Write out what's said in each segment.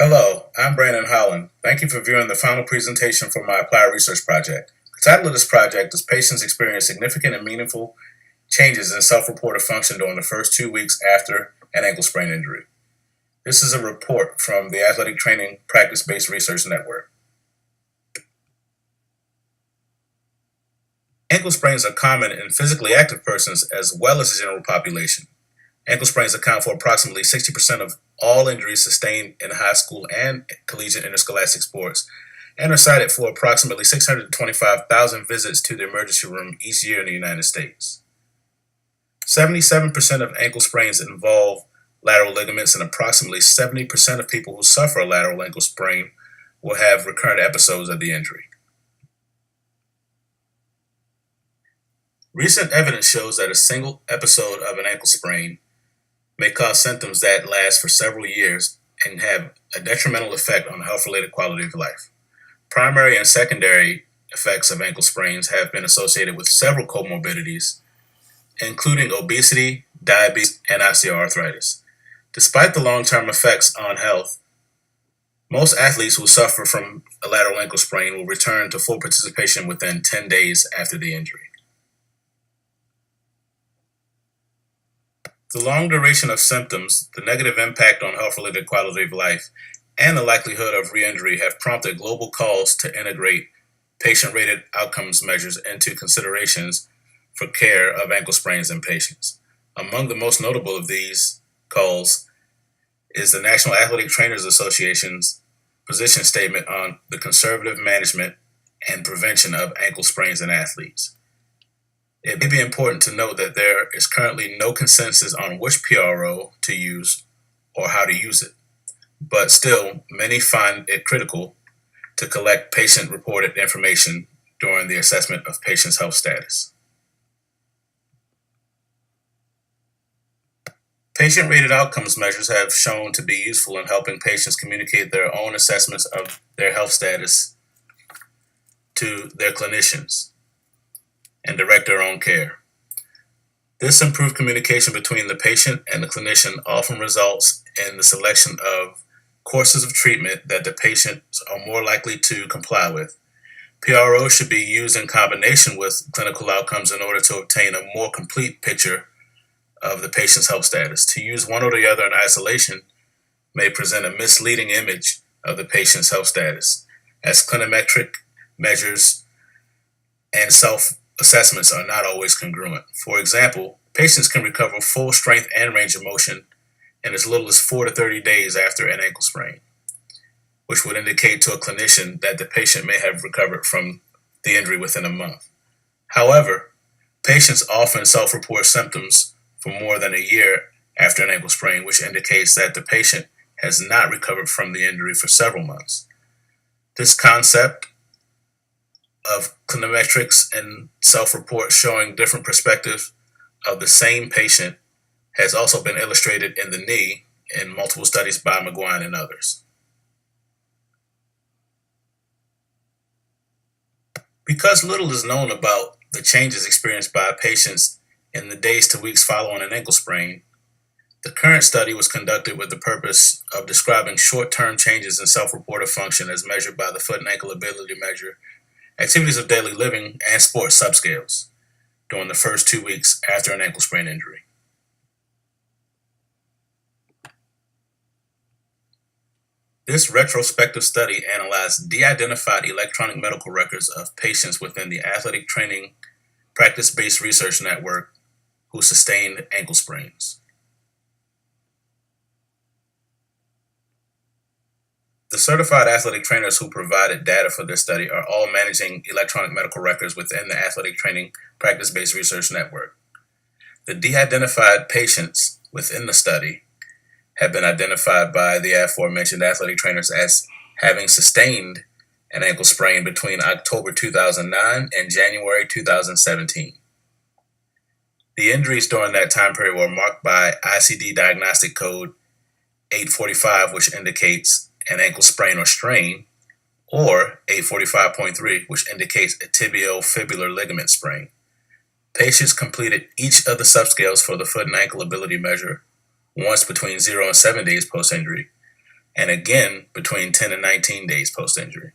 Hello, I'm Brandon Holland. Thank you for viewing the final presentation for my applied research project. The title of this project is Patients Experience Significant and Meaningful Changes in Self-Reported Function During the First 2 Weeks After an Ankle Sprain Injury. This is a report from the Athletic Training Practice-Based Research Network. Ankle sprains are common in physically active persons as well as the general population. Ankle sprains account for approximately 60% of all injuries sustained in high school and collegiate interscholastic sports, and are cited for approximately 625,000 visits to the emergency room each year in the United States. 77% of ankle sprains involve lateral ligaments, and approximately 70% of people who suffer a lateral ankle sprain will have recurrent episodes of the injury. Recent evidence shows that a single episode of an ankle sprain may cause symptoms that last for several years and have a detrimental effect on health-related quality of life. Primary and secondary effects of ankle sprains have been associated with several comorbidities, including obesity, diabetes, and osteoarthritis. Despite the long-term effects on health, most athletes who suffer from a lateral ankle sprain will return to full participation within 10 days after the injury. The long duration of symptoms, the negative impact on health-related quality of life, and the likelihood of re-injury have prompted global calls to integrate patient-rated outcomes measures into considerations for care of ankle sprains in patients. Among the most notable of these calls is the National Athletic Trainers Association's position statement on the conservative management and prevention of ankle sprains in athletes. It may be important to note that there is currently no consensus on which PRO to use or how to use it, but still, many find it critical to collect patient-reported information during the assessment of patients' health status. Patient-rated outcomes measures have shown to be useful in helping patients communicate their own assessments of their health status to their clinicians and direct their own care. This improved communication between the patient and the clinician often results in the selection of courses of treatment that the patients are more likely to comply with. PRO should be used in combination with clinical outcomes in order to obtain a more complete picture of the patient's health status. To use one or the other in isolation may present a misleading image of the patient's health status, as clinometric measures and self-assessments are not always congruent. For example, patients can recover full strength and range of motion in as little as 4 to 30 days after an ankle sprain, which would indicate to a clinician that the patient may have recovered from the injury within a month. However, patients often self-report symptoms for more than a year after an ankle sprain, which indicates that the patient has not recovered from the injury for several months. This concept of clinometrics and self-report showing different perspectives of the same patient has also been illustrated in the knee in multiple studies by McGuine and others. Because little is known about the changes experienced by patients in the days to weeks following an ankle sprain, the current study was conducted with the purpose of describing short-term changes in self-reported function as measured by the Foot and Ankle Ability Measure, Activities of Daily Living, and Sports Subscales during the first 2 weeks after an ankle sprain injury. This retrospective study analyzed de-identified electronic medical records of patients within the Athletic Training Practice-Based Research Network who sustained ankle sprains. The certified athletic trainers who provided data for this study are all managing electronic medical records within the Athletic Training Practice-Based Research Network. The de-identified patients within the study have been identified by the aforementioned athletic trainers as having sustained an ankle sprain between October 2009 and January 2017. The injuries during that time period were marked by ICD diagnostic code 845, which indicates an ankle sprain or strain, or 845.3, which indicates a tibiofibular ligament sprain. Patients completed each of the subscales for the foot and ankle ability measure once between 0 and 7 days post-injury. and again between 10 and 19 days post-injury.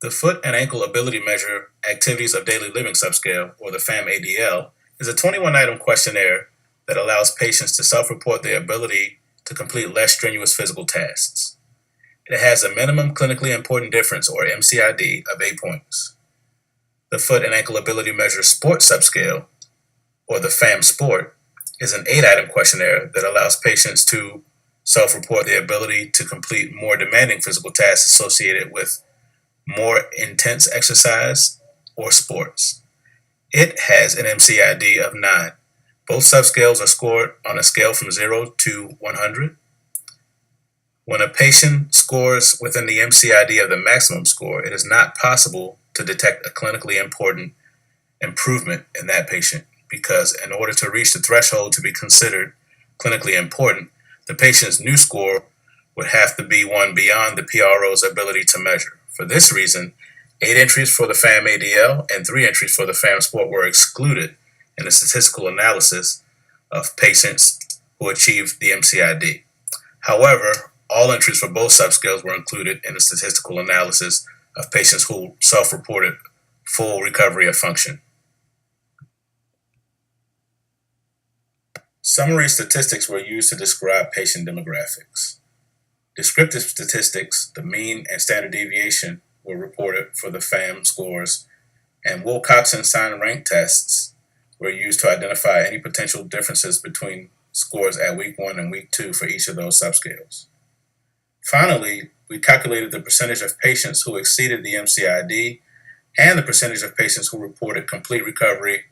The Foot and Ankle Ability Measure Activities of Daily Living Subscale, or the FAM-ADL, is a 21-item questionnaire that allows patients to self-report their ability to complete less strenuous physical tasks. It has a minimum clinically important difference, or MCID, of 8 points. The Foot and Ankle Ability Measure Sport Subscale, or the FAM-Sport, is an 8-item questionnaire that allows patients to self-report their ability to complete more demanding physical tasks associated with more intense exercise or sports. It has an MCID of 9. Both subscales are scored on a scale from 0 to 100. When a patient scores within the MCID of the maximum score, it is not possible to detect a clinically important improvement in that patient, because in order to reach the threshold to be considered clinically important, the patient's new score would have to be one beyond the PRO's ability to measure. For this reason, 8 entries for the FAM-ADL and 3 entries for the FAM-Sport were excluded in the statistical analysis of patients who achieved the MCID. However, all entries for both subscales were included in the statistical analysis of patients who self-reported full recovery of function. Summary statistics were used to describe patient demographics. Descriptive statistics, the mean and standard deviation, were reported for the FAM scores, and Wilcoxon sign rank tests were used to identify any potential differences between scores at week 1 and week 2 for each of those subscales. Finally, we calculated the percentage of patients who exceeded the MCID and the percentage of patients who reported complete recovery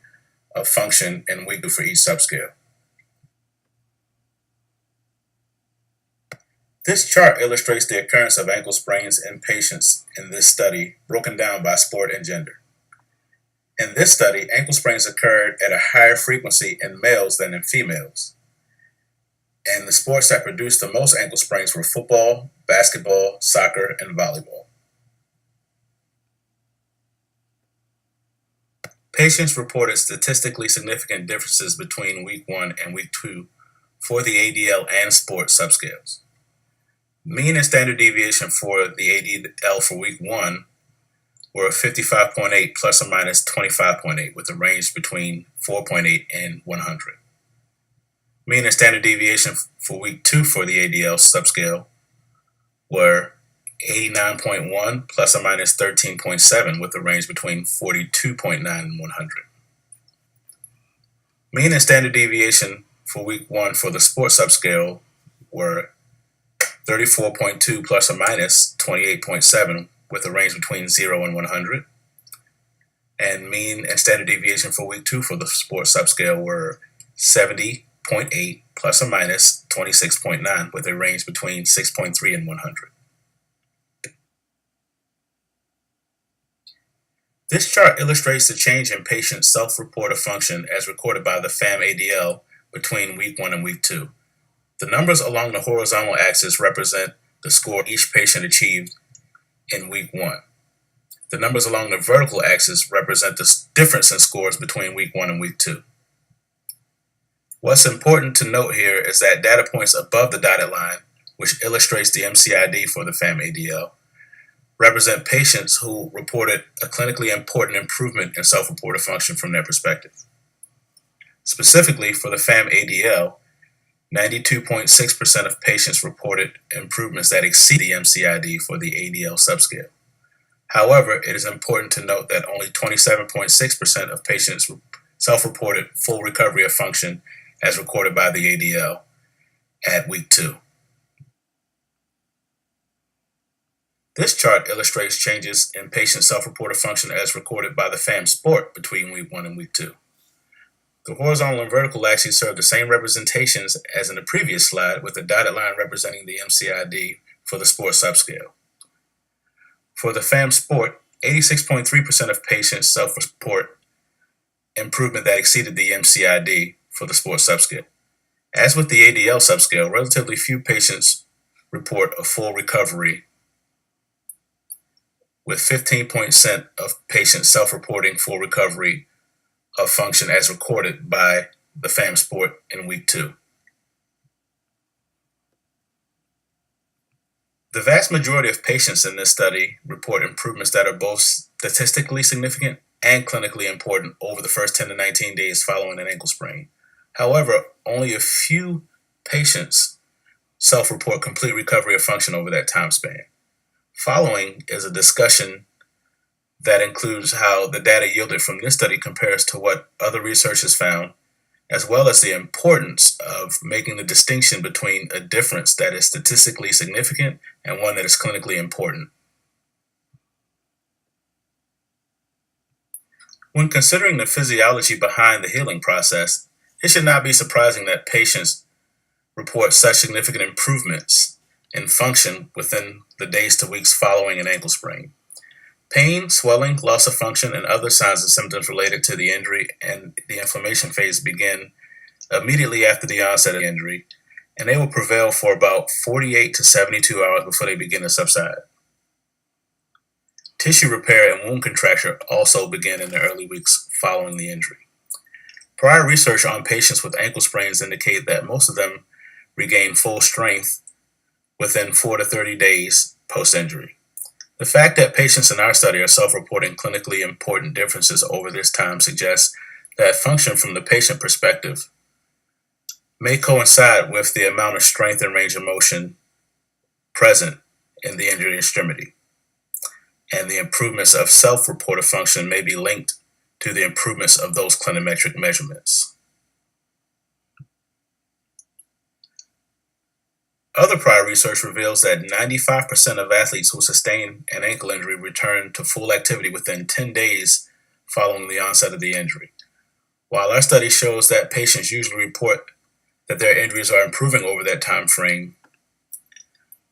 of function in week 2 for each subscale. This chart illustrates the occurrence of ankle sprains in patients in this study, broken down by sport and gender. In this study, ankle sprains occurred at a higher frequency in males than in females. And the sports that produced the most ankle sprains were football, basketball, soccer, and volleyball. Patients reported statistically significant differences between week 1 and week 2 for the ADL and sport subscales. Mean and standard deviation for the ADL for week 1 were 55.8 plus or minus 25.8, with a range between 4.8 and 100. Mean and standard deviation for week 2 for the ADL subscale were 89.1 plus or minus 13.7, with a range between 42.9 and 100. Mean and standard deviation for week 1 for the sport subscale were 34.2 plus or minus 28.7, with a range between 0 and 100. And mean and standard deviation for week 2 for the sport subscale were 70.8 plus or minus 26.9, with a range between 6.3 and 100. This chart illustrates the change in patient self-report of function as recorded by the FAM-ADL between week 1 and week 2. The numbers along the horizontal axis represent the score each patient achieved in week 1. The numbers along the vertical axis represent the difference in scores between week 1 and week 2. What's important to note here is that data points above the dotted line, which illustrates the MCID for the FAM-ADL, represent patients who reported a clinically important improvement in self-reported function from their perspective. Specifically, for the FAM-ADL, 92.6% of patients reported improvements that exceed the MCID for the ADL subscale. However, it is important to note that only 27.6% of patients self-reported full recovery of function as recorded by the ADL at week 2. This chart illustrates changes in patient self-reported function as recorded by the FAM-Sport between week 1 and week 2. The horizontal and vertical axes serve the same representations as in the previous slide, with the dotted line representing the MCID for the sport subscale. For the FAM-Sport, 86.3% of patients self-report improvement that exceeded the MCID for the sport subscale. As with the ADL subscale, relatively few patients report a full recovery, with 15% of patients self-reporting full recovery of function as recorded by the FAM sport in week 2. The vast majority of patients in this study report improvements that are both statistically significant and clinically important over the first 10 to 19 days following an ankle sprain. However, only a few patients self-report complete recovery of function over that time span. Following is a discussion that includes how the data yielded from this study compares to what other research has found, as well as the importance of making the distinction between a difference that is statistically significant and one that is clinically important. When considering the physiology behind the healing process, it should not be surprising that patients report such significant improvements in function within the days to weeks following an ankle sprain. Pain, swelling, loss of function, and other signs and symptoms related to the injury and the inflammation phase begin immediately after the onset of the injury, and they will prevail for about 48 to 72 hours before they begin to subside. Tissue repair and wound contracture also begin in the early weeks following the injury. Prior research on patients with ankle sprains indicate that most of them regain full strength within 4 to 30 days post-injury. The fact that patients in our study are self-reporting clinically important differences over this time suggests that function from the patient perspective may coincide with the amount of strength and range of motion present in the injured extremity, and the improvements of self-reported function may be linked to the improvements of those clinometric measurements. Other prior research reveals that 95% of athletes who sustain an ankle injury return to full activity within 10 days following the onset of the injury. While our study shows that patients usually report that their injuries are improving over that time frame,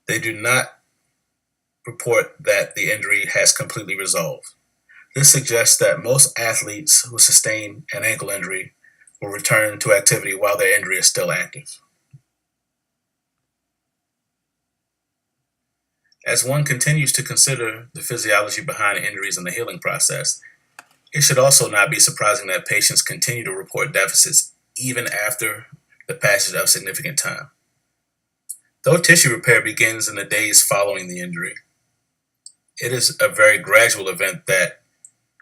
they do not report that the injury has completely resolved. This suggests that most athletes who sustain an ankle injury will return to activity while their injury is still active. As one continues to consider the physiology behind injuries and the healing process, it should also not be surprising that patients continue to report deficits even after the passage of significant time. Though tissue repair begins in the days following the injury, it is a very gradual event that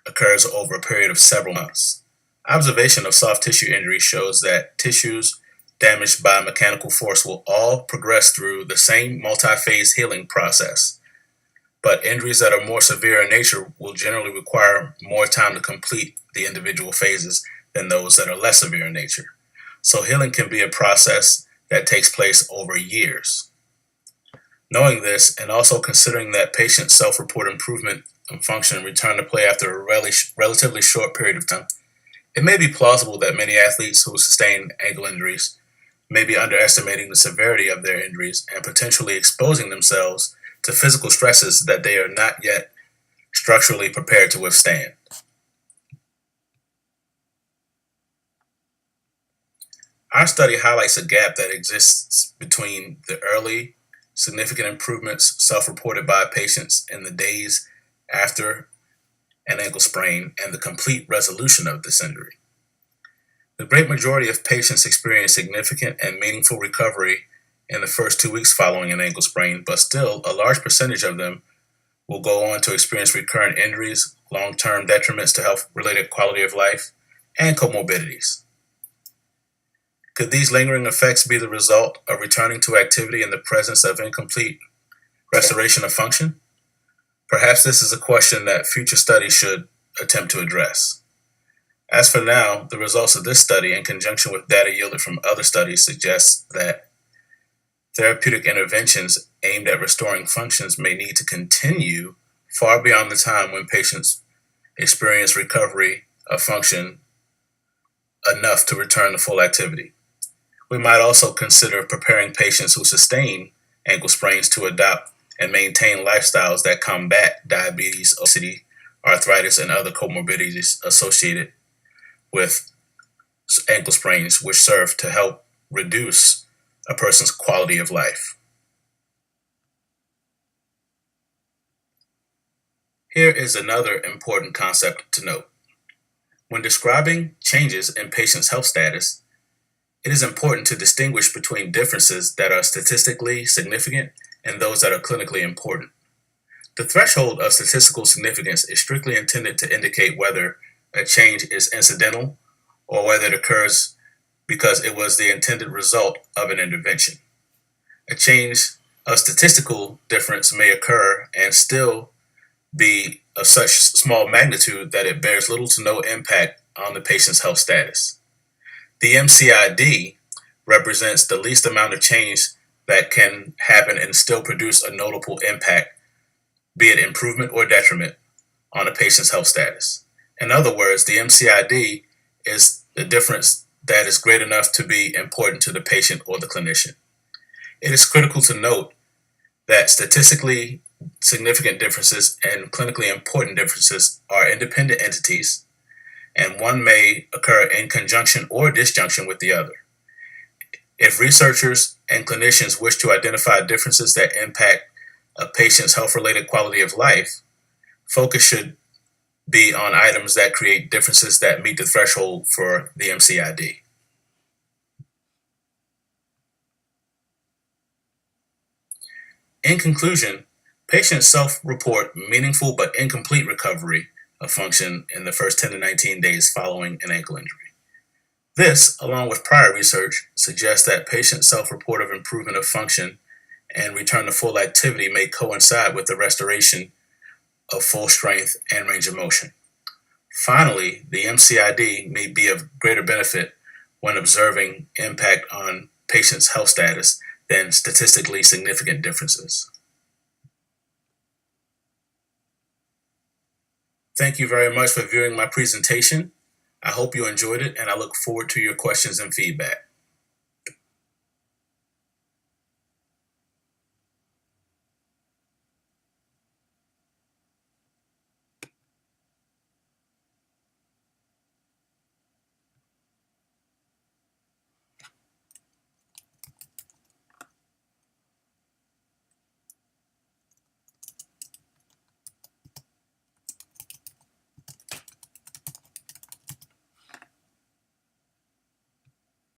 occurs over a period of several months. Observation of soft tissue injury shows that tissues damaged by mechanical force will all progress through the same multi-phase healing process, but injuries that are more severe in nature will generally require more time to complete the individual phases than those that are less severe in nature. So healing can be a process that takes place over years. Knowing this, and also considering that patients self-report improvement in function and return to play after a relatively short period of time, it may be plausible that many athletes who sustain ankle injuries may be underestimating the severity of their injuries and potentially exposing themselves to physical stresses that they are not yet structurally prepared to withstand. Our study highlights a gap that exists between the early, significant improvements self-reported by patients in the days after an ankle sprain and the complete resolution of this injury. The great majority of patients experience significant and meaningful recovery in the first 2 weeks following an ankle sprain, but still a large percentage of them will go on to experience recurrent injuries, long-term detriments to health-related quality of life, and comorbidities. Could these lingering effects be the result of returning to activity in the presence of incomplete restoration of function? Perhaps this is a question that future studies should attempt to address. As for now, the results of this study, in conjunction with data yielded from other studies, suggest that therapeutic interventions aimed at restoring functions may need to continue far beyond the time when patients experience recovery of function enough to return to full activity. We might also consider preparing patients who sustain ankle sprains to adopt and maintain lifestyles that combat diabetes, obesity, arthritis, and other comorbidities associated with ankle sprains, which serve to help reduce a person's quality of life. Here is another important concept to note. When describing changes in patients' health status, It is important to distinguish between differences that are statistically significant and those that are clinically important. The threshold of statistical significance is strictly intended to indicate whether a change is incidental or whether it occurs because it was the intended result of an intervention. A change of statistical difference may occur and still be of such small magnitude that it bears little to no impact on the patient's health status. The MCID represents the least amount of change that can happen and still produce a notable impact, be it improvement or detriment, on a patient's health status. In other words, the MCID is the difference that is great enough to be important to the patient or the clinician. It is critical to note that statistically significant differences and clinically important differences are independent entities, and one may occur in conjunction or disjunction with the other. If researchers and clinicians wish to identify differences that impact a patient's health-related quality of life, focus should be on items that create differences that meet the threshold for the MCID. In conclusion, patients self-report meaningful but incomplete recovery of function in the first 10 to 19 days following an ankle injury. This, along with prior research, suggests that patient self-report of improvement of function and return to full activity may coincide with the restoration of full strength and range of motion. Finally, the MCID may be of greater benefit when observing impact on patients' health status than statistically significant differences. Thank you very much for viewing my presentation. I hope you enjoyed it, and I look forward to your questions and feedback.